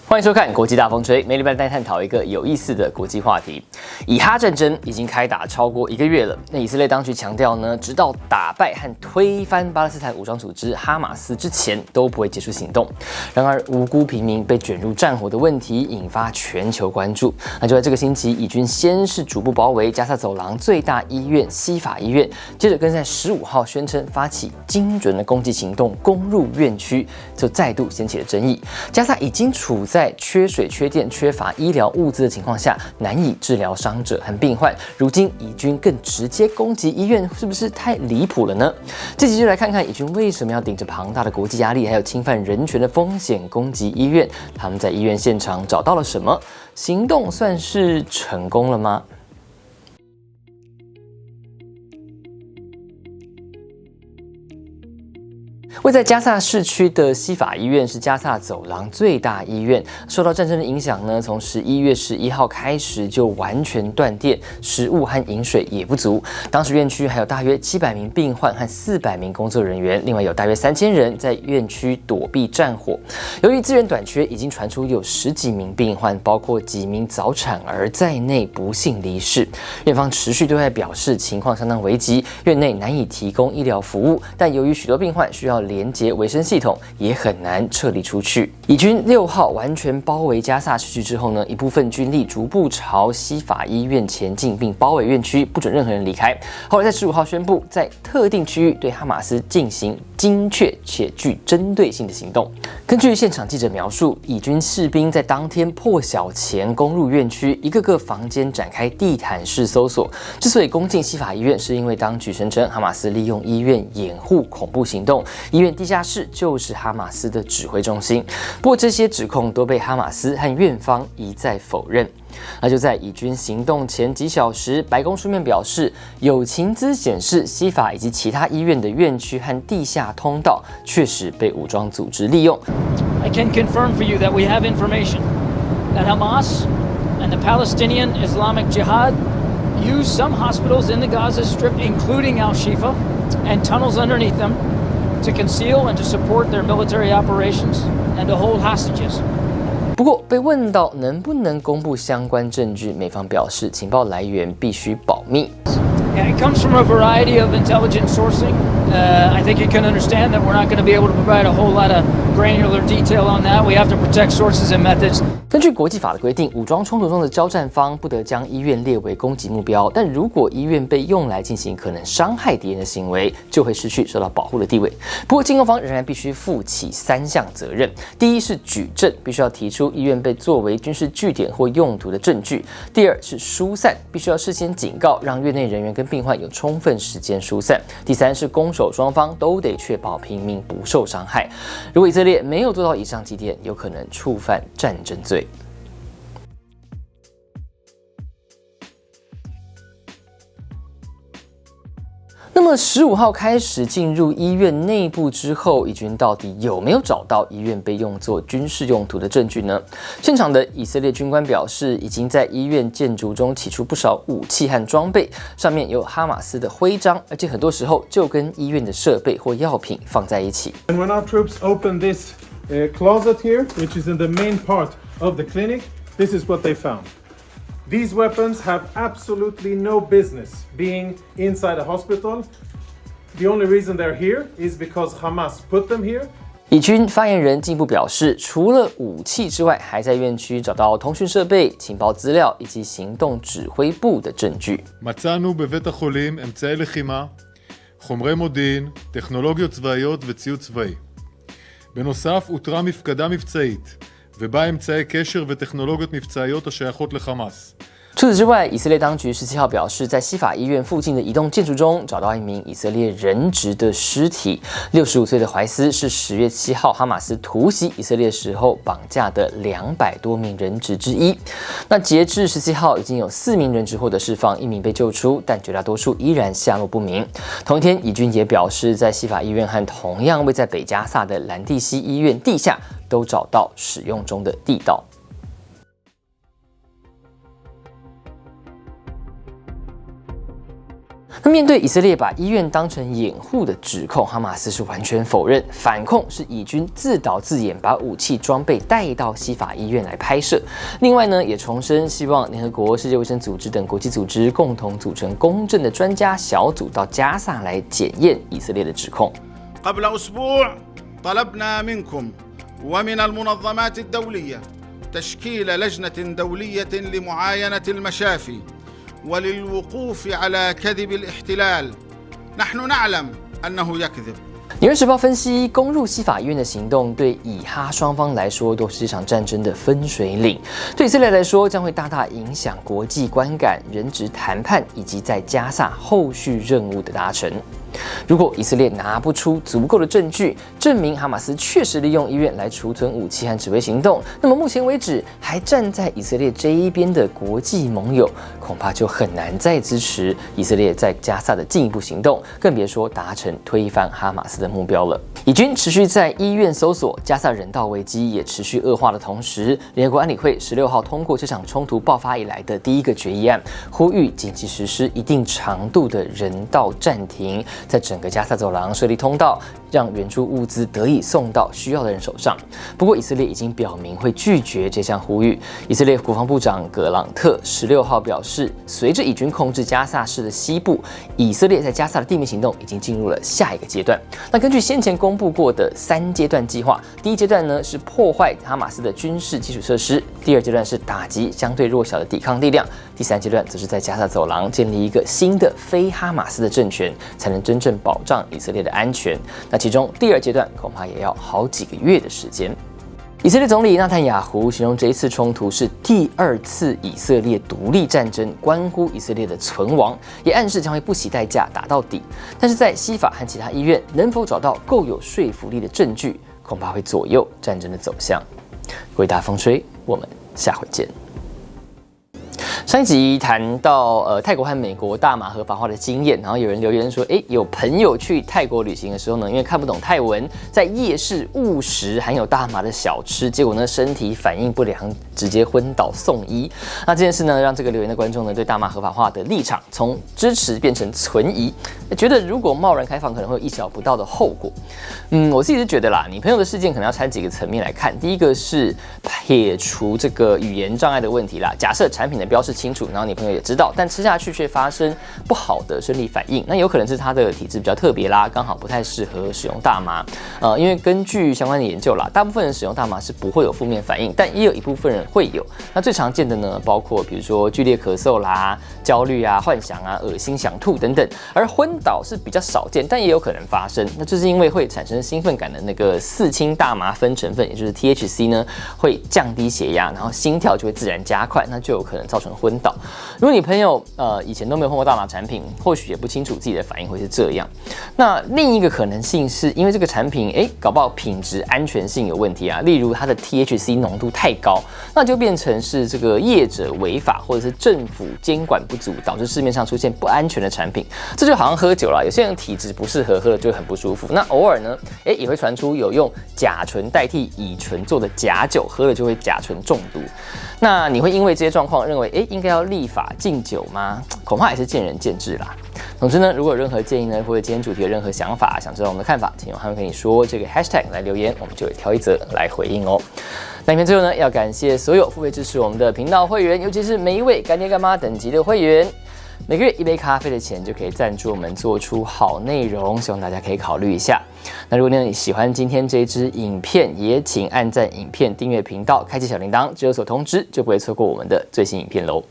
欢迎收看《国际大风吹》，每礼拜带探讨一个有意思的国际话题。以哈战争已经开打超过1个月了，那以色列当局强调呢，直到打败和推翻巴勒斯坦武装组织哈马斯之前，都不会结束行动。然而，无辜平民被卷入战火的问题引发全球关注。那就在这个星期，以军先是逐步包围加萨走廊最大医院西法医院，接着更在15号宣称发起精准的攻击行动，攻入院区，就再度掀起了争议。加萨已经处在缺水、缺电、缺乏医疗物资的情况下，难以治疗伤者和病患。如今以军更直接攻击医院，是不是太离谱了呢？这集就来看看以军为什么要顶着庞大的国际压力，还有侵犯人权的风险攻击医院。他们在医院现场找到了什么？行动算是成功了吗？位在加萨市区的西法医院是加萨走廊最大医院，受到战争的影响呢，从11月11号开始就完全断电，食物和饮水也不足。当时院区还有大约700名病患和400名工作人员，另外有大约3000人在院区躲避战火。由于资源短缺，已经传出有10几名病患，包括几名早产儿在内不幸离世。院方持续对外表示情况相当危急，院内难以提供医疗服务，但由于许多病患需要连接维生系统，也很难撤离出去。以军6号完全包围加萨市区之后呢，一部分军力逐步朝西法医院前进，并包围院区，不准任何人离开。后来在15号宣布，在特定区域对哈马斯进行精确且具针对性的行动。根据现场记者描述，以军士兵在当天破晓前攻入院区，一个个房间展开地毯式搜索。之所以攻进西法医院，是因为当局声称哈马斯利用医院掩护恐怖行动，医院地下室就是哈马斯的指挥中心。不过这些指控都被哈马斯和院方一再否认。那就在以军行动前几小时，白宫书面表示，有情资显示西法以及其他医院的院区和地下通道确实被武装组织利用。I can confirm for you that we have information that Hamas and the Palestinian Islamic Jihad use some hospitals in the Gaza Strip, including Al-Shifa, and tunnels underneath them to conceal and to support their military operations and to hold hostages. 不过被问到能不能公布相关证据，美方表示情报来源必须保密。Yeah, it comes from a variety of intelligence sourcing. I think you can understand that we're not going to be able to provide a whole lot of granular detail on that. We have to protect sources and methods. 根据国际法的规定，武装冲突中的交战方不得将医院列为攻击目标，但如果医院被用来进行可能伤害敌人的行为，就会失去受到保护的地位。不过进攻方仍然必须负起3项责任：第一是举证，必须要提出医院被作为军事据点或用途的证据；第二是疏散，必须要事先警告，让院内人员跟病患有充分时间疏散；第三是攻守双方都得确保平民不受伤害。如果以色列没有做到以上几点，有可能触犯战争罪。那么15号开始进入医院内部之后，以军到底有没有找到医院被用作军事用途的证据呢？现场的以色列军官表示，已经在医院建筑中起出不少武器和装备，上面有哈马斯的徽章，而且很多时候就跟医院的设备或药品放在一起。And when our troops opened this closet here, which is in the main part of the clinic, this is what they found. These weapons have absolutely no business being inside a hospital. The only reason they're here is because Hamas put them here. 以军发言人进一步表示，除了武器之外，还在院区找到通讯设备、情报资料以及行动指挥部的证据。מצאנו בבית החולים אמצעי לחימה, חומרי מודיעין, טכנולוגיות צבאיות וציוד צבאי. בנוסף, אותרה מפקדה מבצעית, ובה אמצעי קשר וטכנולוגיות מבצעיות השייכות לחמאס. 除此之外，以色列当局17号表示，在西法医院附近的一栋建筑中找到一名以色列人质的尸体。65岁的怀斯是10月7号哈马斯突袭以色列时候绑架的200多名人质之一。那截至17号，已经有4名人质获得释放，1名被救出，但绝大多数依然下落不明。同一天，以军也表示，在西法医院和同样位在北加萨的兰蒂西医院地下都找到使用中的地道。那面对以色列把医院当成掩护的指控，哈马斯是完全否认，反控是以军自导自演，把武器装备带到西法医院来拍摄。另外呢，也重申希望联合国、世界卫生组织等国际组织共同组成公正的专家小组到加萨来检验以色列的指控。قبل أسبوع طلبنا منكم ومن المنظمات الدولية تشكيل لجنة دولية لمعاينة المشافي وللوقوف على كذب الاحتلال. نحن نعلم أنه يكذب. 纽约时报分析，攻入西法医院的行动对以哈双方来说都是这场战争的分水岭，对以色列来说将会大大影响国际观感、人质谈判以及在加萨后续任务的达成。如果以色列拿不出足够的证据，证明哈马斯确实利用医院来储存武器和指挥行动，那么目前为止还站在以色列这一边的国际盟友，恐怕就很难再支持以色列在加萨的进一步行动，更别说达成推翻哈马斯的目标了。以军持续在医院搜索，加萨人道危机也持续恶化的同时，联合国安理会16号通过这场冲突爆发以来的第一个决议案，呼吁紧急实施一定长度的人道暂停，在整个加萨走廊设立通道，让援助物资得以送到需要的人手上。不过，以色列已经表明会拒绝这项呼吁。以色列国防部长葛朗特16号表示，随着以军控制加萨市的西部，以色列在加萨的地面行动已经进入了下一个阶段。那根据先前公布过的3阶段计划，第一阶段呢是破坏哈马斯的军事基础设施，第二阶段是打击相对弱小的抵抗力量，第3阶段则是在加萨走廊建立一个新的非哈马斯的政权，才能真正保障以色列的安全。那其中第2阶段恐怕也要好几个月的时间。以色列总理纳坦雅胡形容这一次冲突是第2次以色列独立战争，关乎以色列的存亡，也暗示将会不惜代价打到底。但是在西法和其他医院能否找到够有说服力的证据，恐怕会左右战争的走向。各位大风吹，我们下回见。上一集谈到泰国和美国大麻合法化的经验，然后有人留言说，有朋友去泰国旅行的时候呢，因为看不懂泰文，在夜市误食含有大麻的小吃，结果呢身体反应不良，直接昏倒送医。那这件事呢，让这个留言的观众呢对大麻合法化的立场从支持变成存疑，觉得如果贸然开放可能会有意想不到的后果。我自己是觉得啦，你朋友的事件可能要拆几个层面来看。第一个是撇除这个语言障碍的问题啦，假设产品的标示清楚，然后你朋友也知道，但吃下去却发生不好的生理反应，那有可能是他的体质比较特别啦，刚好不太适合使用大麻。因为根据相关的研究啦，大部分人使用大麻是不会有负面反应，但也有一部分人会有。那最常见的呢，包括比如说剧烈咳嗽啦、焦虑啊、幻想啊、恶心、想吐等等。而昏倒是比较少见，但也有可能发生。那就是因为会产生兴奋感的那个4氢大麻酚成分，也就是 THC 呢，会降低血压，然后心跳就会自然加快，那就有可能造成昏倒。如果你朋友以前都没有碰过大麻产品，或许也不清楚自己的反应会是这样。那另一个可能性是因为这个产品搞不好品质安全性有问题啊，例如它的 THC 浓度太高，那就变成是这个业者违法，或者是政府监管不足，导致市面上出现不安全的产品。这就好像喝酒啦，有些人体质不适合，喝了就很不舒服。那偶尔呢，也会传出有用甲醇代替乙醇做的假酒，喝了就会甲醇中毒。那你会因为这些状况认为，应该要立法禁酒吗？恐怕也是见仁见智啦。总之呢，如果有任何建议呢，或者今天主题有任何想法，想知道我们的看法，请用他们跟你说这个 hashtag 来留言，我们就会挑一则来回应哦。那影片最后呢，要感谢所有付费支持我们的频道会员，尤其是每一位干爹干妈等级的会员。每个月1杯咖啡的钱就可以赞助我们做出好内容，希望大家可以考虑一下。那如果你喜欢今天这支影片，也请按赞影片、订阅频道、开启小铃铛，只有所通知，就不会错过我们的最新影片喽。